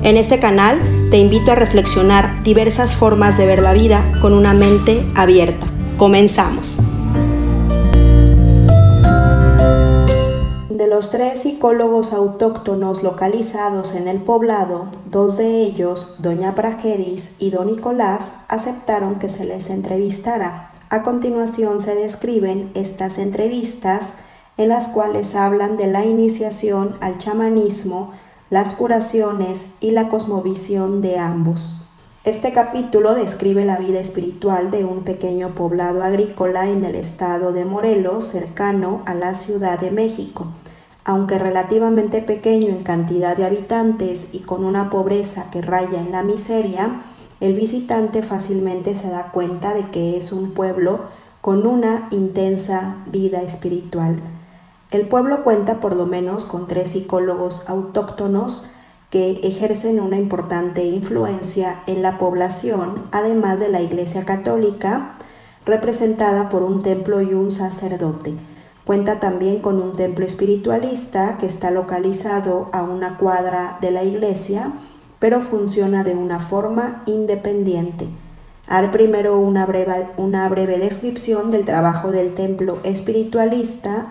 En este canal te invito a reflexionar diversas formas de ver la vida con una mente abierta. Comenzamos. De los 3 psicólogos autóctonos localizados en el poblado, 2 de ellos, doña Praxedis y don Nicolás, aceptaron que se les entrevistara. A continuación se describen estas entrevistas en las cuales hablan de la iniciación al chamanismo, las curaciones y la cosmovisión de ambos. Este capítulo describe la vida espiritual de un pequeño poblado agrícola en el estado de Morelos, cercano a la Ciudad de México. Aunque relativamente pequeño en cantidad de habitantes y con una pobreza que raya en la miseria, el visitante fácilmente se da cuenta de que es un pueblo con una intensa vida espiritual. El pueblo cuenta por lo menos con 3 psicólogos autóctonos que ejercen una importante influencia en la población, además de la Iglesia Católica, representada por un templo y un sacerdote. Cuenta también con un templo espiritualista que está localizado a una cuadra de la iglesia, pero funciona de una forma independiente. Haré primero una breve descripción del trabajo del templo espiritualista,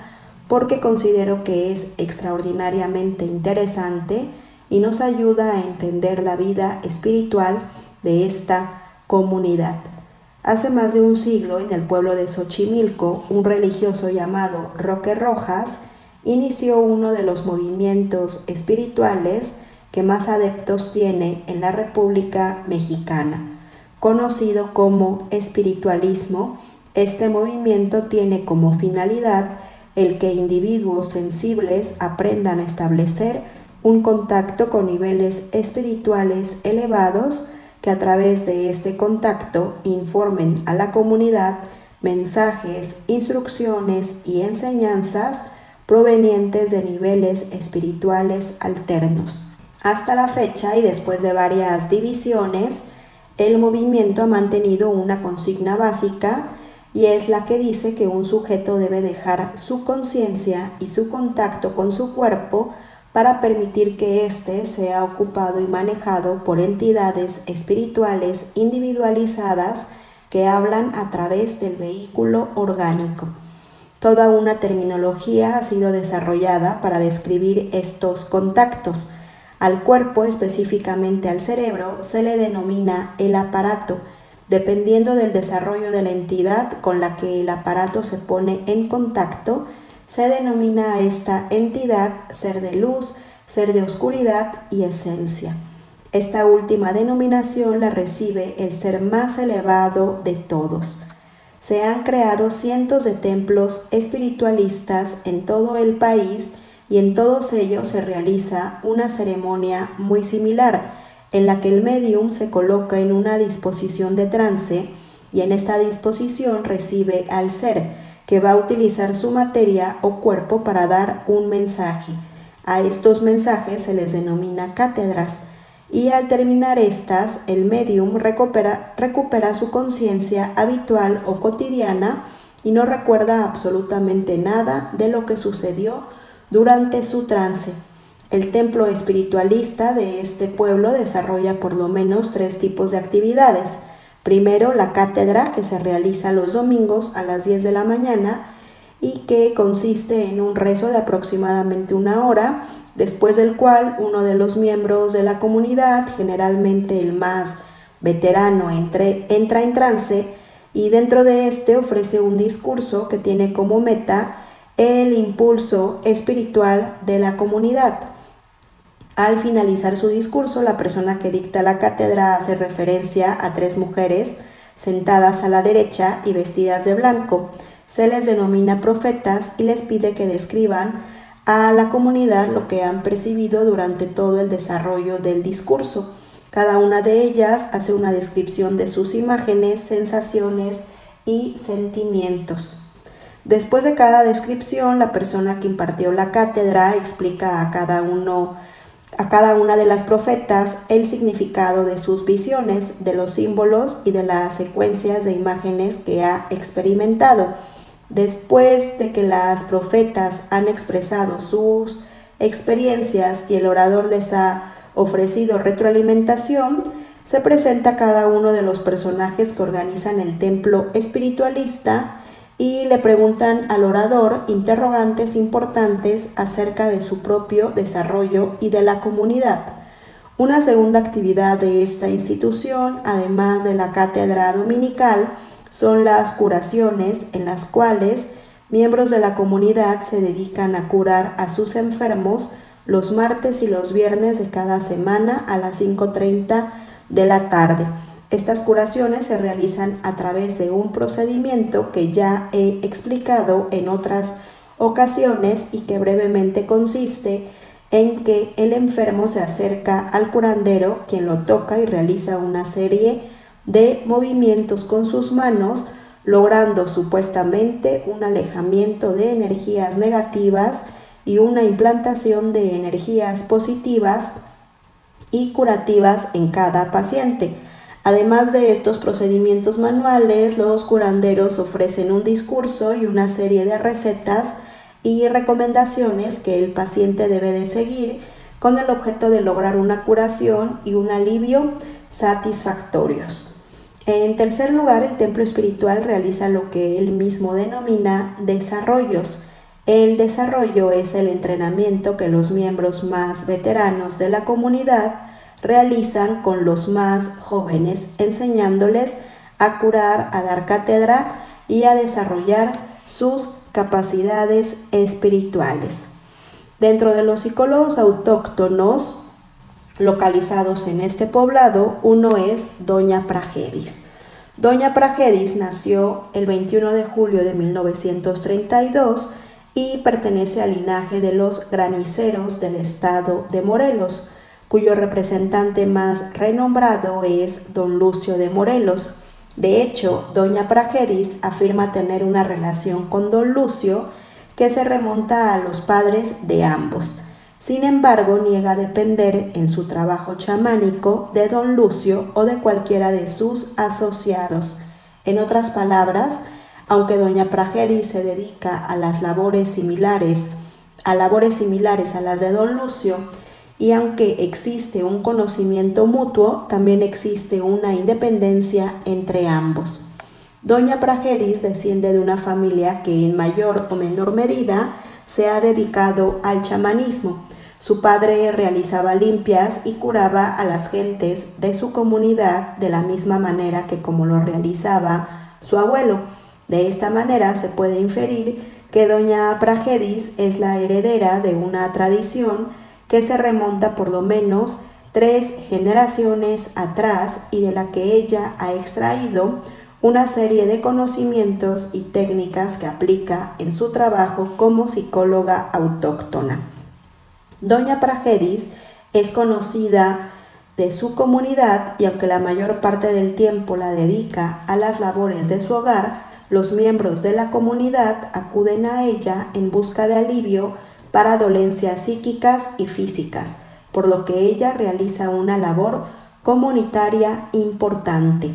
porque considero que es extraordinariamente interesante y nos ayuda a entender la vida espiritual de esta comunidad. Hace más de un siglo, en el pueblo de Xochimilco, un religioso llamado Roque Rojas inició uno de los movimientos espirituales que más adeptos tiene en la República Mexicana. Conocido como espiritualismo, este movimiento tiene como finalidad el que individuos sensibles aprendan a establecer un contacto con niveles espirituales elevados que a través de este contacto informen a la comunidad mensajes, instrucciones y enseñanzas provenientes de niveles espirituales alternos. Hasta la fecha y después de varias divisiones, el movimiento ha mantenido una consigna básica y es la que dice que un sujeto debe dejar su conciencia y su contacto con su cuerpo para permitir que éste sea ocupado y manejado por entidades espirituales individualizadas que hablan a través del vehículo orgánico. Toda una terminología ha sido desarrollada para describir estos contactos. Al cuerpo, específicamente al cerebro, se le denomina el aparato, dependiendo del desarrollo de la entidad con la que el aparato se pone en contacto. Se denomina a esta entidad ser de luz, ser de oscuridad y esencia. Esta última denominación la recibe el ser más elevado de todos. Se han creado cientos de templos espiritualistas en todo el país y en todos ellos se realiza una ceremonia muy similar, en la que el médium se coloca en una disposición de trance y en esta disposición recibe al ser, que va a utilizar su materia o cuerpo para dar un mensaje. A estos mensajes se les denomina cátedras y al terminar estas, el médium recupera su conciencia habitual o cotidiana y no recuerda absolutamente nada de lo que sucedió durante su trance. El templo espiritualista de este pueblo desarrolla por lo menos 3 tipos de actividades. Primero, la cátedra, que se realiza los domingos a las 10 de la mañana y que consiste en un rezo de aproximadamente 1 hora, después del cual uno de los miembros de la comunidad, generalmente el más veterano, entra en trance y dentro de este ofrece un discurso que tiene como meta el impulso espiritual de la comunidad. Al finalizar su discurso, la persona que dicta la cátedra hace referencia a 3 mujeres sentadas a la derecha y vestidas de blanco. Se les denomina profetas y les pide que describan a la comunidad lo que han percibido durante todo el desarrollo del discurso. Cada una de ellas hace una descripción de sus imágenes, sensaciones y sentimientos. Después de cada descripción, la persona que impartió la cátedra explica a cada una de las profetas el significado de sus visiones, de los símbolos y de las secuencias de imágenes que ha experimentado. Después de que las profetas han expresado sus experiencias y el orador les ha ofrecido retroalimentación, se presenta cada uno de los personajes que organizan el templo espiritualista y le preguntan al orador interrogantes importantes acerca de su propio desarrollo y de la comunidad. Una segunda actividad de esta institución, además de la cátedra dominical, son las curaciones, en las cuales miembros de la comunidad se dedican a curar a sus enfermos los martes y los viernes de cada semana a las 5:30 de la tarde. Estas curaciones se realizan a través de un procedimiento que ya he explicado en otras ocasiones y que brevemente consiste en que el enfermo se acerca al curandero, quien lo toca y realiza una serie de movimientos con sus manos, logrando supuestamente un alejamiento de energías negativas y una implantación de energías positivas y curativas en cada paciente. Además de estos procedimientos manuales, los curanderos ofrecen un discurso y una serie de recetas y recomendaciones que el paciente debe de seguir con el objeto de lograr una curación y un alivio satisfactorios. En tercer lugar, el templo espiritual realiza lo que él mismo denomina desarrollos. El desarrollo es el entrenamiento que los miembros más veteranos de la comunidad realizan con los más jóvenes, enseñándoles a curar, a dar cátedra y a desarrollar sus capacidades espirituales. Dentro de los psicólogos autóctonos localizados en este poblado, uno es Doña Pragedis. Doña Pragedis nació el 21 de julio de 1932 y pertenece al linaje de los graniceros del estado de Morelos, cuyo representante más renombrado es don Lucio de Morelos. De hecho, Doña Pragedis afirma tener una relación con don Lucio que se remonta a los padres de ambos. Sin embargo, niega depender en su trabajo chamánico de don Lucio o de cualquiera de sus asociados. En otras palabras, aunque Doña Pragedis se dedica a labores similares a las de don Lucio, y aunque existe un conocimiento mutuo, también existe una independencia entre ambos. Doña Pragedis desciende de una familia que en mayor o menor medida se ha dedicado al chamanismo. Su padre realizaba limpias y curaba a las gentes de su comunidad de la misma manera que como lo realizaba su abuelo. De esta manera se puede inferir que Doña Pragedis es la heredera de una tradición que se remonta por lo menos 3 generaciones atrás y de la que ella ha extraído una serie de conocimientos y técnicas que aplica en su trabajo como psicóloga autóctona. Doña Pragedis es conocida de su comunidad y aunque la mayor parte del tiempo la dedica a las labores de su hogar, los miembros de la comunidad acuden a ella en busca de alivio para dolencias psíquicas y físicas, por lo que ella realiza una labor comunitaria importante.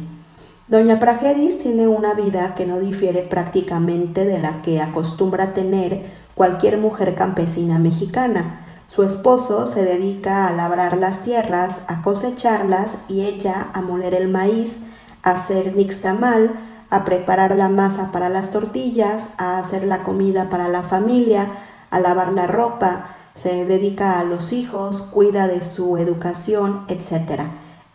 Doña Pragedis tiene una vida que no difiere prácticamente de la que acostumbra tener cualquier mujer campesina mexicana. Su esposo se dedica a labrar las tierras, a cosecharlas y ella a moler el maíz, a hacer nixtamal, a preparar la masa para las tortillas, a hacer la comida para la familia, a lavar la ropa, se dedica a los hijos, cuida de su educación, etc.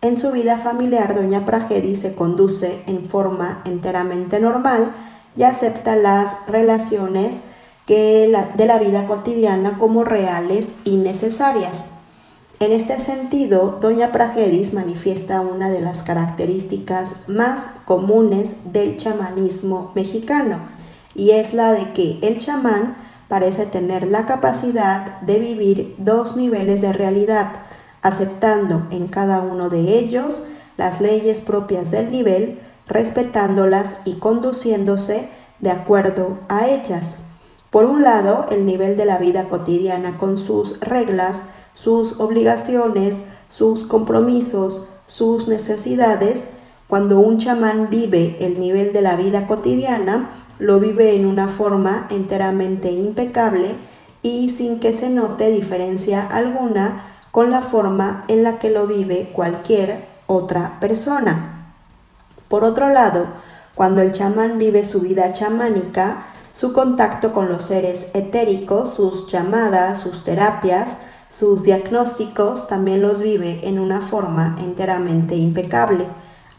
En su vida familiar, Doña Pragedis se conduce en forma enteramente normal y acepta las relaciones de la vida cotidiana como reales y necesarias. En este sentido, Doña Pragedis manifiesta una de las características más comunes del chamanismo mexicano, y es la de que el chamán parece tener la capacidad de vivir 2 niveles de realidad, aceptando en cada uno de ellos las leyes propias del nivel, respetándolas y conduciéndose de acuerdo a ellas. Por un lado, el nivel de la vida cotidiana con sus reglas, sus obligaciones, sus compromisos, sus necesidades. Cuando un chamán vive el nivel de la vida cotidiana, lo vive en una forma enteramente impecable y sin que se note diferencia alguna con la forma en la que lo vive cualquier otra persona. Por otro lado, cuando el chamán vive su vida chamánica, su contacto con los seres etéricos, sus llamadas, sus terapias, sus diagnósticos, también los vive en una forma enteramente impecable,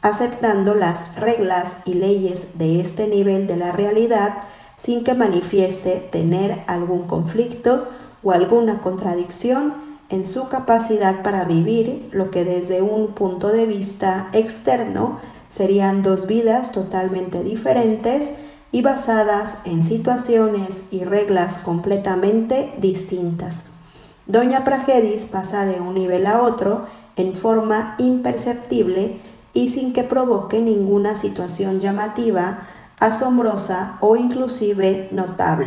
aceptando las reglas y leyes de este nivel de la realidad sin que manifieste tener algún conflicto o alguna contradicción en su capacidad para vivir lo que desde un punto de vista externo serían dos vidas totalmente diferentes y basadas en situaciones y reglas completamente distintas. Doña Pragedis pasa de un nivel a otro en forma imperceptible y sin que provoque ninguna situación llamativa, asombrosa o inclusive notable.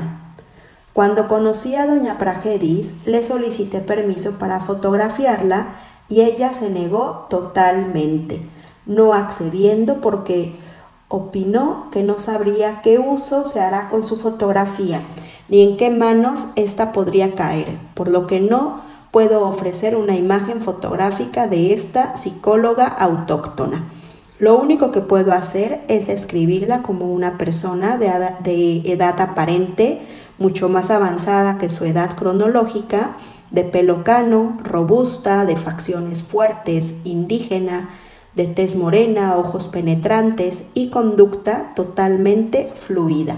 Cuando conocí a Doña Pragedis, le solicité permiso para fotografiarla y ella se negó totalmente, no accediendo porque opinó que no sabría qué uso se hará con su fotografía, ni en qué manos ésta podría caer, por lo que no puedo ofrecer una imagen fotográfica de esta psicóloga autóctona. Lo único que puedo hacer es describirla como una persona de edad aparente, mucho más avanzada que su edad cronológica, de pelo cano, robusta, de facciones fuertes, indígena, de tez morena, ojos penetrantes y conducta totalmente fluida.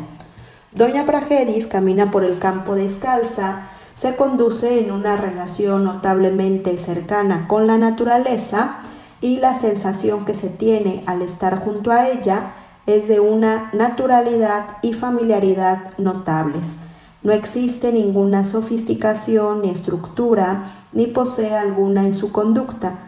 Doña Pragedis camina por el campo descalza, se conduce en una relación notablemente cercana con la naturaleza y la sensación que se tiene al estar junto a ella es de una naturalidad y familiaridad notables. No existe ninguna sofisticación ni estructura, ni posee alguna en su conducta.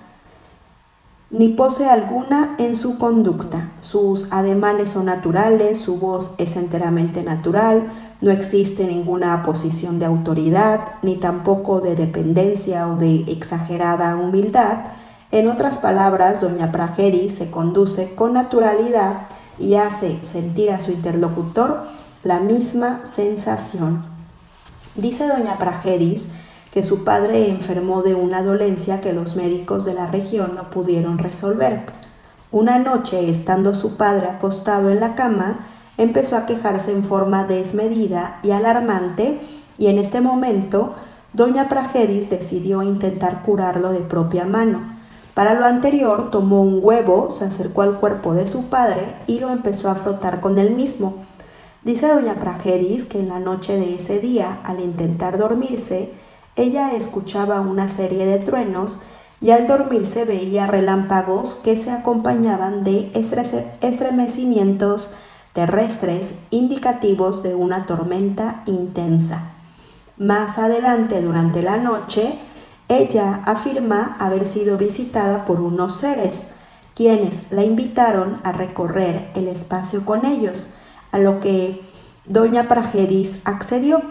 Sus ademanes son naturales, su voz es enteramente natural, no existe ninguna posición de autoridad, ni tampoco de dependencia o de exagerada humildad. En otras palabras, Doña Pragedis se conduce con naturalidad y hace sentir a su interlocutor la misma sensación. Dice Doña Pragedis que su padre enfermó de una dolencia que los médicos de la región no pudieron resolver. Una noche, estando su padre acostado en la cama, empezó a quejarse en forma desmedida y alarmante, y en este momento Doña Pragedis decidió intentar curarlo de propia mano. Para lo anterior, tomó un huevo, se acercó al cuerpo de su padre y lo empezó a frotar con él mismo. Dice Doña Pragedis que en la noche de ese día, al intentar dormirse, ella escuchaba una serie de truenos y al dormirse veía relámpagos que se acompañaban de estremecimientos terrestres indicativos de una tormenta intensa. Más adelante, durante la noche, ella afirma haber sido visitada por unos seres, quienes la invitaron a recorrer el espacio con ellos, a lo que Doña Pragedis accedió.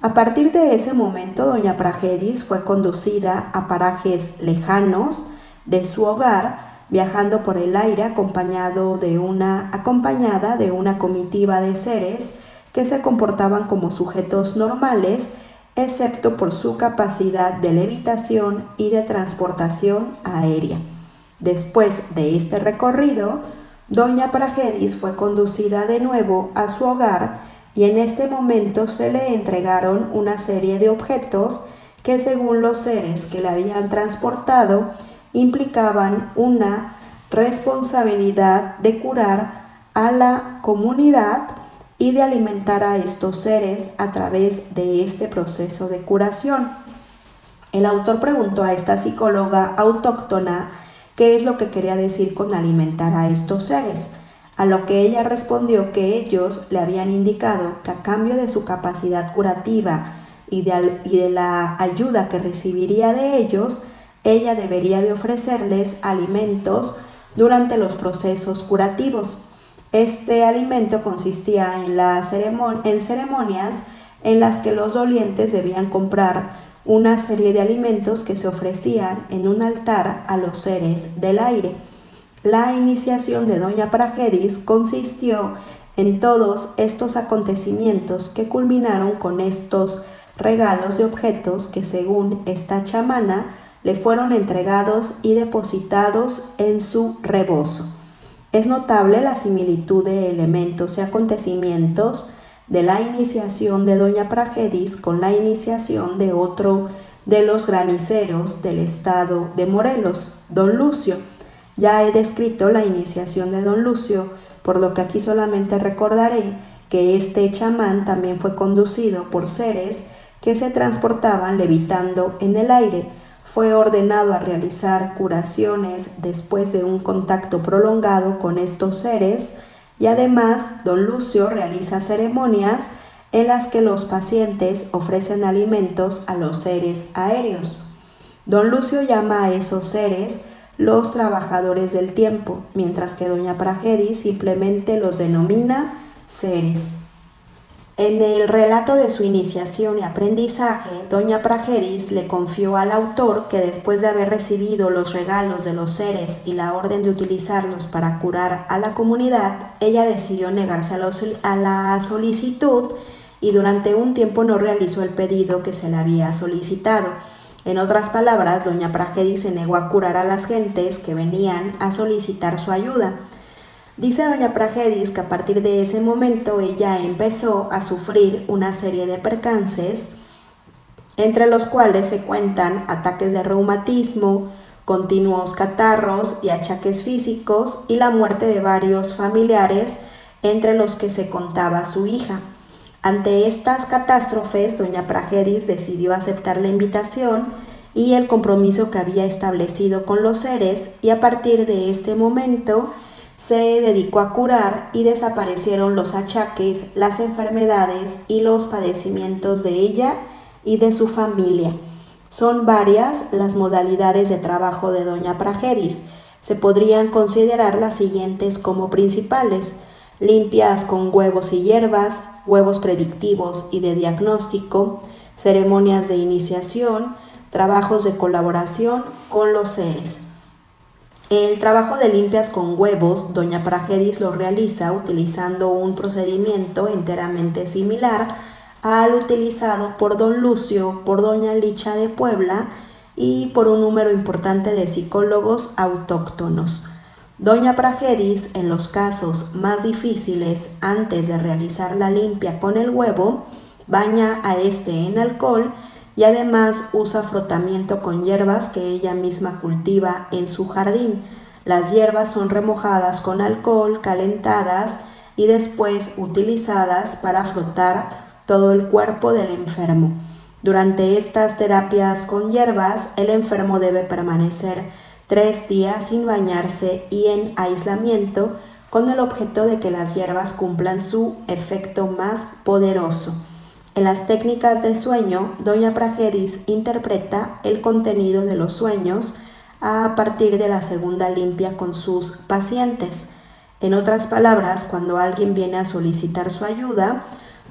A partir de ese momento, Doña Pragedis fue conducida a parajes lejanos de su hogar, viajando por el aire acompañada de una comitiva de seres que se comportaban como sujetos normales, excepto por su capacidad de levitación y de transportación aérea. Después de este recorrido, Doña Pragedis fue conducida de nuevo a su hogar y en este momento se le entregaron una serie de objetos que, según los seres que la habían transportado, implicaban una responsabilidad de curar a la comunidad y de alimentar a estos seres a través de este proceso de curación. El autor preguntó a esta psicóloga autóctona qué es lo que quería decir con alimentar a estos seres, a lo que ella respondió que ellos le habían indicado que a cambio de su capacidad curativa y de la ayuda que recibiría de ellos, ella debería de ofrecerles alimentos durante los procesos curativos. Este alimento consistía en ceremonias en las que los dolientes debían comprar una serie de alimentos que se ofrecían en un altar a los seres del aire. La iniciación de Doña Pragedis consistió en todos estos acontecimientos que culminaron con estos regalos de objetos que, según esta chamana, le fueron entregados y depositados en su rebozo. Es notable la similitud de elementos y acontecimientos de la iniciación de doña Pragedis con la iniciación de otro de los graniceros del estado de Morelos, don Lucio. Ya he descrito la iniciación de don Lucio, por lo que aquí solamente recordaré que este chamán también fue conducido por seres que se transportaban levitando en el aire. Fue ordenado a realizar curaciones después de un contacto prolongado con estos seres y además don Lucio realiza ceremonias en las que los pacientes ofrecen alimentos a los seres aéreos. Don Lucio llama a esos seres los trabajadores del tiempo, mientras que doña Pragedis simplemente los denomina seres. En el relato de su iniciación y aprendizaje, doña Pragedis le confió al autor que después de haber recibido los regalos de los seres y la orden de utilizarlos para curar a la comunidad, ella decidió negarse a la solicitud y durante un tiempo no realizó el pedido que se le había solicitado. En otras palabras, doña Pragedis se negó a curar a las gentes que venían a solicitar su ayuda. Dice doña Pragedis que a partir de ese momento ella empezó a sufrir una serie de percances, entre los cuales se cuentan ataques de reumatismo, continuos catarros y achaques físicos y la muerte de varios familiares, entre los que se contaba su hija. Ante estas catástrofes, doña Pragedis decidió aceptar la invitación y el compromiso que había establecido con los seres y a partir de este momento se dedicó a curar y desaparecieron los achaques, las enfermedades y los padecimientos de ella y de su familia. Son varias las modalidades de trabajo de doña Pragedis. Se podrían considerar las siguientes como principales: limpias con huevos y hierbas, huevos predictivos y de diagnóstico, ceremonias de iniciación, trabajos de colaboración con los seres. El trabajo de limpias con huevos, doña Pragedis lo realiza utilizando un procedimiento enteramente similar al utilizado por don Lucio, por doña Licha de Puebla y por un número importante de psicólogos autóctonos. Doña Pragedis, en los casos más difíciles, antes de realizar la limpia con el huevo, baña a este en alcohol y además usa frotamiento con hierbas que ella misma cultiva en su jardín. Las hierbas son remojadas con alcohol, calentadas y después utilizadas para frotar todo el cuerpo del enfermo. Durante estas terapias con hierbas, el enfermo debe permanecer 3 días sin bañarse y en aislamiento con el objeto de que las hierbas cumplan su efecto más poderoso. En las técnicas de sueño, doña Pragedis interpreta el contenido de los sueños a partir de la segunda limpia con sus pacientes. En otras palabras, cuando alguien viene a solicitar su ayuda,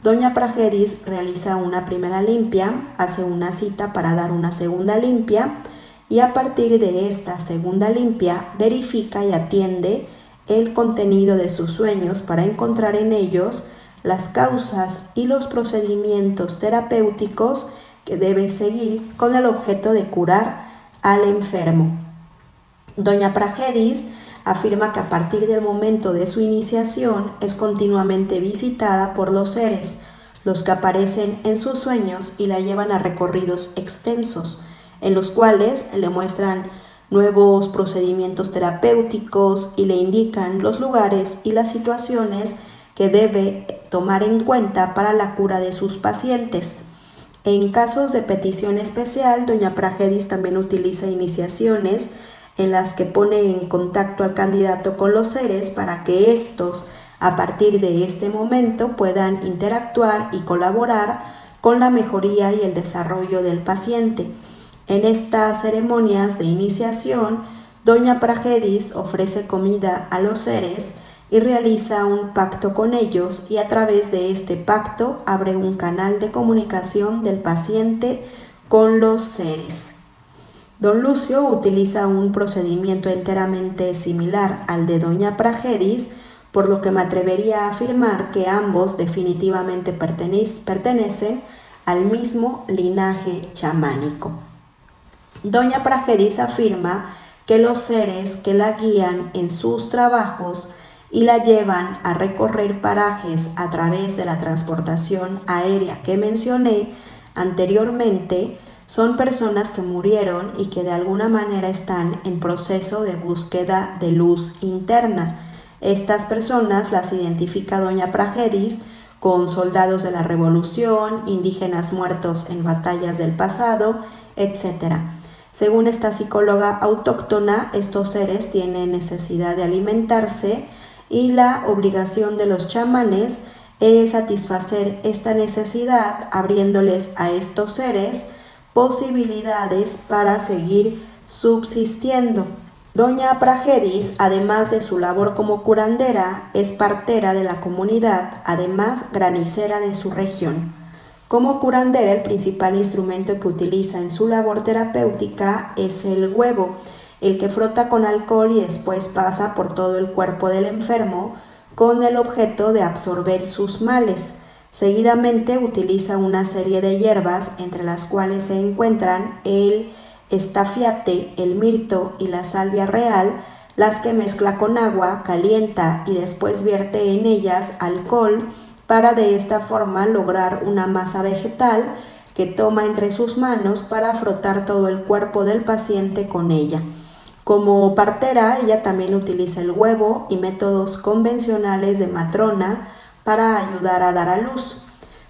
doña Pragedis realiza una primera limpia, hace una cita para dar una segunda limpia y a partir de esta segunda limpia verifica y atiende el contenido de sus sueños para encontrar en ellos las causas y los procedimientos terapéuticos que debe seguir con el objeto de curar al enfermo. Doña Pragedis afirma que a partir del momento de su iniciación es continuamente visitada por los seres, los que aparecen en sus sueños y la llevan a recorridos extensos, en los cuales le muestran nuevos procedimientos terapéuticos y le indican los lugares y las situaciones que debe tomar en cuenta para la cura de sus pacientes. En casos de petición especial, doña Pragedis también utiliza iniciaciones en las que pone en contacto al candidato con los seres para que estos, a partir de este momento, puedan interactuar y colaborar con la mejoría y el desarrollo del paciente. En estas ceremonias de iniciación, doña Pragedis ofrece comida a los seres y realiza un pacto con ellos y a través de este pacto abre un canal de comunicación del paciente con los seres. Don Lucio utiliza un procedimiento enteramente similar al de doña Pragedis, por lo que me atrevería a afirmar que ambos definitivamente pertenecen al mismo linaje chamánico. Doña Pragedis afirma que los seres que la guían en sus trabajos y la llevan a recorrer parajes a través de la transportación aérea que mencioné anteriormente son personas que murieron y que de alguna manera están en proceso de búsqueda de luz interna. Estas personas las identifica Doña Pragedis con soldados de la Revolución, indígenas muertos en batallas del pasado, etc. Según esta psicóloga autóctona, estos seres tienen necesidad de alimentarse y la obligación de los chamanes es satisfacer esta necesidad abriéndoles a estos seres posibilidades para seguir subsistiendo. Doña Pragedis, además de su labor como curandera, es partera de la comunidad, además granicera de su región. Como curandera, el principal instrumento que utiliza en su labor terapéutica es el huevo, el que frota con alcohol y después pasa por todo el cuerpo del enfermo con el objeto de absorber sus males. Seguidamente utiliza una serie de hierbas entre las cuales se encuentran el estafiate, el mirto y la salvia real, las que mezcla con agua, calienta y después vierte en ellas alcohol para de esta forma lograr una masa vegetal que toma entre sus manos para frotar todo el cuerpo del paciente con ella. Como partera, ella también utiliza el huevo y métodos convencionales de matrona para ayudar a dar a luz.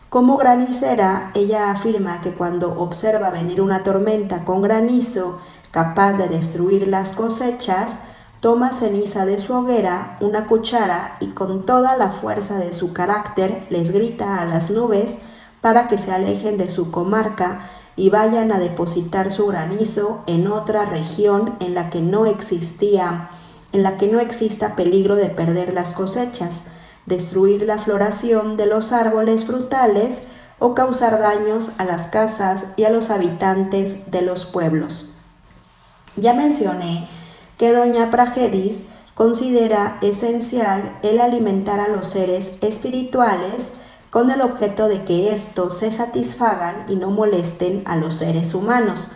Como granicera, ella afirma que cuando observa venir una tormenta con granizo capaz de destruir las cosechas, toma ceniza de su hoguera, una cuchara y con toda la fuerza de su carácter les grita a las nubes para que se alejen de su comarca y vayan a depositar su granizo en otra región en la que no exista peligro de perder las cosechas, destruir la floración de los árboles frutales o causar daños a las casas y a los habitantes de los pueblos. Ya mencioné que Doña Pragedis considera esencial el alimentar a los seres espirituales con el objeto de que éstos se satisfagan y no molesten a los seres humanos.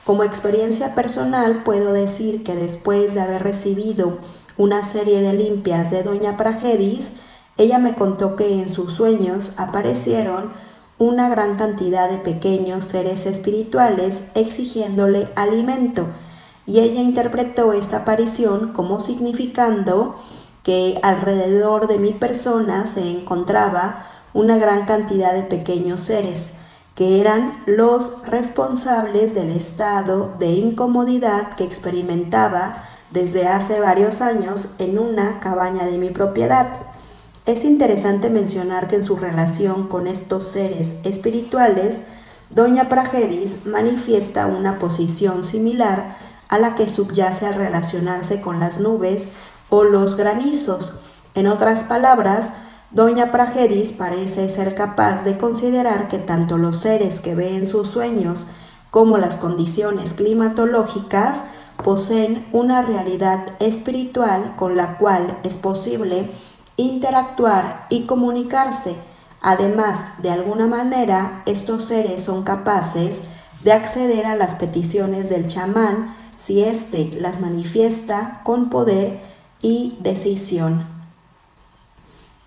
Como experiencia personal puedo decir que después de haber recibido una serie de limpias de Doña Pragedis, ella me contó que en sus sueños aparecieron una gran cantidad de pequeños seres espirituales exigiéndole alimento, y ella interpretó esta aparición como significando que alrededor de mi persona se encontraba una gran cantidad de pequeños seres, que eran los responsables del estado de incomodidad que experimentaba desde hace varios años en una cabaña de mi propiedad. Es interesante mencionar que en su relación con estos seres espirituales, Doña Pragedis manifiesta una posición similar a la que subyace al relacionarse con las nubes o los granizos. En otras palabras, Doña Pragedis parece ser capaz de considerar que tanto los seres que ve en sus sueños como las condiciones climatológicas poseen una realidad espiritual con la cual es posible interactuar y comunicarse. Además, de alguna manera, estos seres son capaces de acceder a las peticiones del chamán si éste las manifiesta con poder y decisión.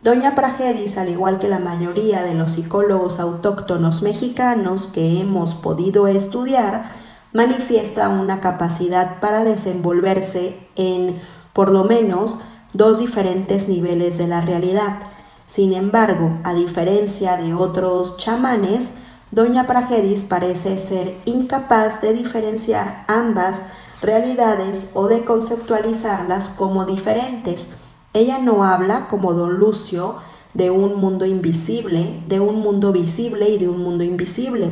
Doña Pragedis, al igual que la mayoría de los psicólogos autóctonos mexicanos que hemos podido estudiar, manifiesta una capacidad para desenvolverse en, por lo menos, dos diferentes niveles de la realidad. Sin embargo, a diferencia de otros chamanes, Doña Pragedis parece ser incapaz de diferenciar ambas realidades o de conceptualizarlas como diferentes. Ella no habla, como Don Lucio, de un mundo invisible, de un mundo visible y de un mundo invisible,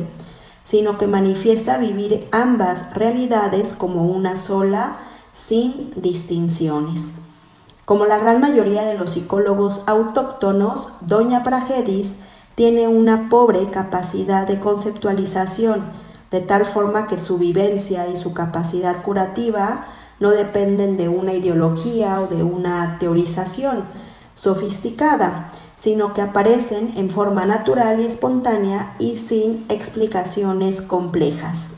sino que manifiesta vivir ambas realidades como una sola, sin distinciones. Como la gran mayoría de los psicólogos autóctonos, Doña Pragedis tiene una pobre capacidad de conceptualización, de tal forma que su vivencia y su capacidad curativa no dependen de una ideología o de una teorización sofisticada, sino que aparecen en forma natural y espontánea y sin explicaciones complejas.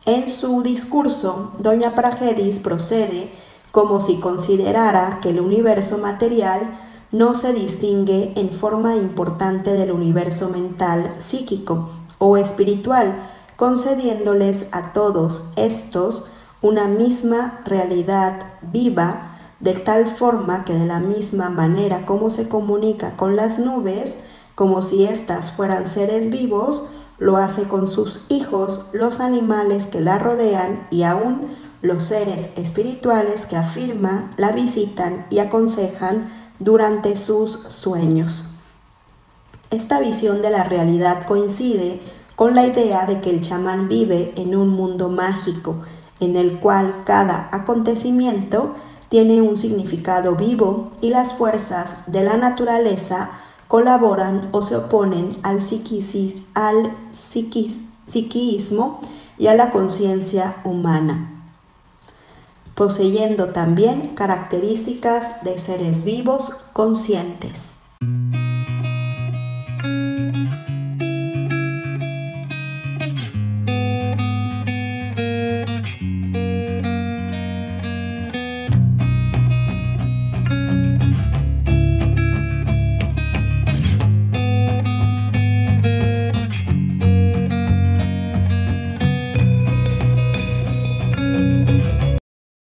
En su discurso, doña Pragedis procede como si considerara que el universo material no se distingue en forma importante del universo mental, psíquico o espiritual, concediéndoles a todos estos una misma realidad viva, de tal forma que de la misma manera como se comunica con las nubes, como si éstas fueran seres vivos, lo hace con sus hijos, los animales que la rodean y aún los seres espirituales que afirma, la visitan y aconsejan durante sus sueños. Esta visión de la realidad coincide con la idea de que el chamán vive en un mundo mágico, en el cual cada acontecimiento tiene un significado vivo y las fuerzas de la naturaleza colaboran o se oponen al psiquismo y a la conciencia humana, poseyendo también características de seres vivos conscientes.